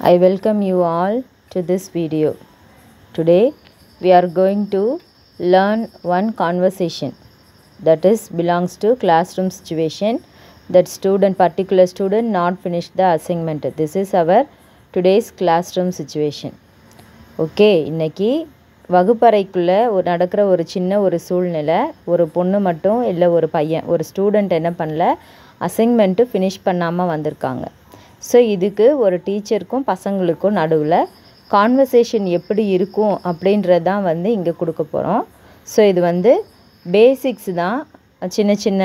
I welcome you all to this video. Today we are going to learn one conversation that is belongs to classroom situation. That particular student not finished the assignment. This is our today's classroom situation. Okay, இன்னைக்கு வகுப்பறைக்குள்ள நடக்கிற ஒரு சின்ன ஒரு சூழ்நிலை, ஒரு பொண்ணு மட்டும் இல்லை ஒரு பையன், ஒரு ஸ்டூடெண்ட் என்ன பண்ணல, அசைன்மெண்ட்டு ஃபினிஷ் பண்ணாமல் வந்திருக்காங்க. ஸோ இதுக்கு ஒரு டீச்சருக்கும் பசங்களுக்கும் நடுவில் கான்வர்சேஷன் எப்படி இருக்கும் அப்படின்றது தான் இங்கே கொடுக்க போகிறோம். ஸோ இது பேசிக்ஸ் தான், சின்ன சின்ன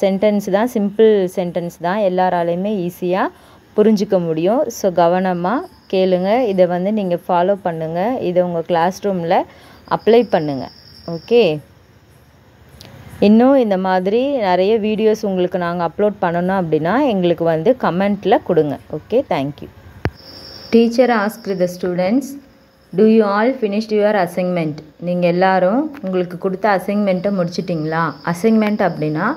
சென்டென்ஸ் தான், சிம்பிள் சென்டென்ஸ் தான், எல்லாராலையுமே ஈஸியாக புரிஞ்சிக்க முடியும். ஸோ கவனமாக கேளுங்க, இதை நீங்கள் ஃபாலோ பண்ணுங்கள், இதை உங்கள் கிளாஸ் ரூமில் அப்ளை பண்ணுங்கள். ஓகே, இன்னும் இந்த மாதிரி நிறைய வீடியோஸ் உங்களுக்கு நாங்கள் அப்லோட் பண்ணணும் அப்படின்னா எங்களுக்கு கமெண்ட்டில் கொடுங்க. Okay, thank you. Teacher ask the students, to you all finished your assignment? நீங்கள் எல்லோரும் உங்களுக்கு கொடுத்த அசைன்மெண்ட்டை முடிச்சிட்டிங்களா? அசைன்மெண்ட் அப்படின்னா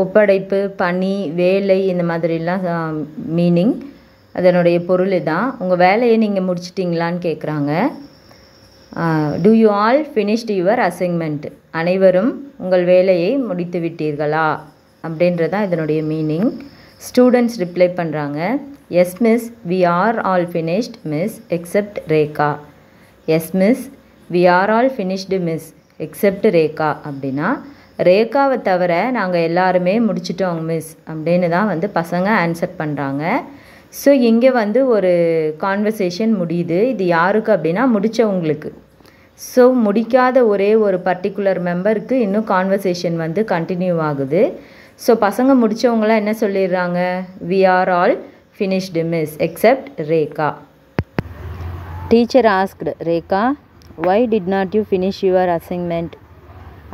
ஒப்படைப்பு, பணி, வேலை, இந்த மாதிரிலாம் மீனிங், அதனுடைய பொருள் தான். உங்கள் வேலையை நீங்கள் முடிச்சிட்டிங்களான்னு கேட்குறாங்க. Do you all finished your assignment? அனைவரும் உங்கள் வேலையை முடித்து விட்டீர்களா அப்படின்றதான் இதனுடைய மீனிங். ஸ்டூடெண்ட்ஸ் ரிப்ளை பண்ணுறாங்க, yes miss, we are all finished miss except Rekha. Yes miss, we are all finished miss except Rekha அப்படின்னா ரேகாவை தவிர நாங்கள் எல்லாருமே முடிச்சிட்டோங்க மிஸ் அப்படின்னு தான் பசங்க ஆன்சர் பண்ணுறாங்க. ஸோ இங்கே ஒரு கான்வர்சேஷன் முடியுது. இது யாருக்கு அப்படின்னா முடித்தவங்களுக்கு. ஸோ முடிக்காத ஒரே ஒரு பர்டிகுலர் மெம்பருக்கு இன்னும் கான்வர்சேஷன் கண்டினியூ ஆகுது. ஸோ பசங்க முடித்தவங்களாம் என்ன சொல்லிடுறாங்க, we are all finished miss except Rekha. Teacher asked Rekha, why did not you finish your assignment?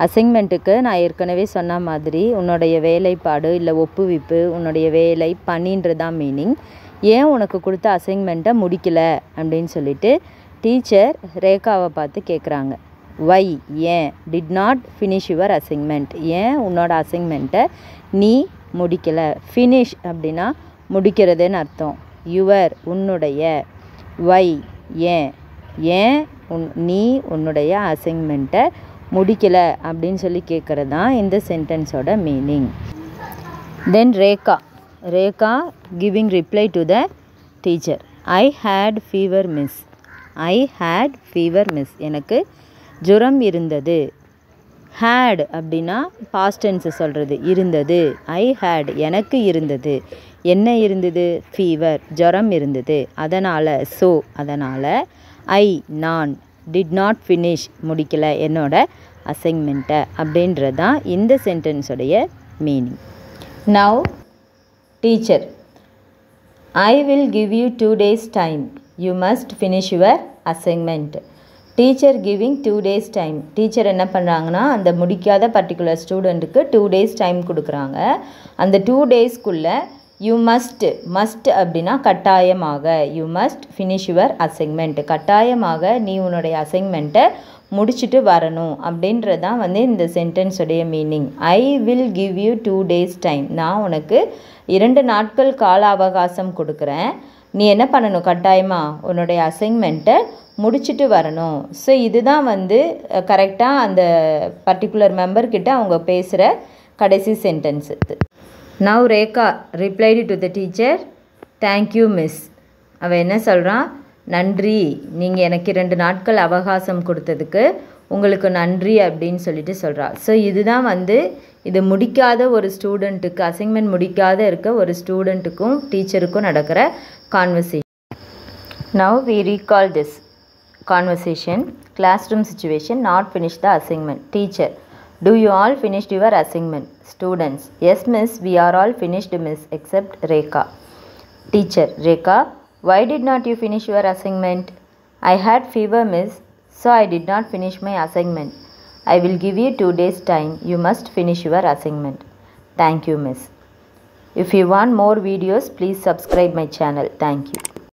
அசைன்மெண்ட்டுக்கு நான் ஏற்கனவே சொன்ன மாதிரி உன்னுடைய வேலைப்பாடு இல்லை ஒப்புவிப்பு, உன்னுடைய வேலை, பணின்றதான் மீனிங். ஏன் உனக்கு கொடுத்த அசைன்மெண்ட்டை முடிக்கலை அப்படின்னு சொல்லிட்டு டீச்சர் ரேகாவை பார்த்து கேட்குறாங்க. வை, ஏன், did not finish your assignment, ஏன் உன்னோட அசைன்மெண்ட்டை நீ முடிக்கலை? ஃபினிஷ் அப்படின்னா முடிக்கிறதுன்னு அர்த்தம். யுவர் உன்னுடைய, வை ஏன், ஏன் நீ உன்னுடைய அசைன்மெண்ட்டை முடிக்கலை அப்படின்னு சொல்லி கேட்குறது தான் இந்த சென்டென்ஸோட meaning. Then Rekha giving reply to the teacher, I had fever miss. I had fever miss, எனக்கு ஜுரம் இருந்தது. ஹேட் அப்படின்னா பாஸ்ட் டென்ஸ் சொல்கிறது, இருந்தது. ஐ ஹேட் எனக்கு இருந்தது. என்ன இருந்தது? ஃபீவர், ஜுரம் இருந்தது. அதனால் அதனால் ஐ நான், டிட் நாட் ஃபினிஷ் முடிக்கலை என்னோட அசைன்மெண்ட்டை அப்படின்றது தான் இந்த சென்டென்ஸோடைய meaning. Now teacher, I will give you 2 days time, you must finish your assignment. Teacher giving 2 days time. Teacher என்ன பண்ணுறாங்கன்னா அந்த முடிக்காத பர்டிகுலர் ஸ்டூடெண்ட்டுக்கு 2 days டைம் கொடுக்குறாங்க. அந்த 2 daysக்குள்ளே யூ மஸ்ட் அப்படின்னா கட்டாயமாக, you must finish your assignment, கட்டாயமாக நீ உன்னுடைய அசைன்மெண்ட்டை முடிச்சுட்டு வரணும் அப்படின்றது தான் இந்த சென்டென்ஸுடைய meaning. I will give you 2 days time, நான் உனக்கு 2 நாட்கள் கால அவகாசம் கொடுக்குறேன். நீ என்ன பண்ணணும், கட்டாயமாக உன்னுடைய அசைன்மெண்ட்டை முடிச்சுட்டு வரணும். ஸோ இதுதான் கரெக்டாக அந்த பர்டிகுலர் மெம்பர்கிட்ட அவங்க பேசுகிற கடைசி sentence. Now Rekha replied to the teacher, thank you miss. அவள் என்ன சொல்கிறான், நன்றி, நீங்கள் எனக்கு 2 நாட்கள் அவகாசம் கொடுத்ததுக்கு உங்களுக்கு நன்றி அப்படின்னு சொல்லிட்டு சொல்கிறா. ஸோ இதுதான் இது முடிக்காத ஒரு ஸ்டூடெண்ட்டுக்கு, அசைன்மெண்ட் முடிக்காத இருக்க ஒரு ஸ்டூடெண்ட்டுக்கும் டீச்சருக்கும் நடக்கிற conversation. Now we recall this conversation. Classroom situation, not finish the assignment. Teacher, do you all finished your assignment? Students, yes miss, we are all finished miss except Rekha. Teacher, Rekha, why did not you finish your assignment? I had fever miss, so I did not finish my assignment. I will give you 2 days time, you must finish your assignment. Thank you miss. If you want more videos, please subscribe my channel. Thank you.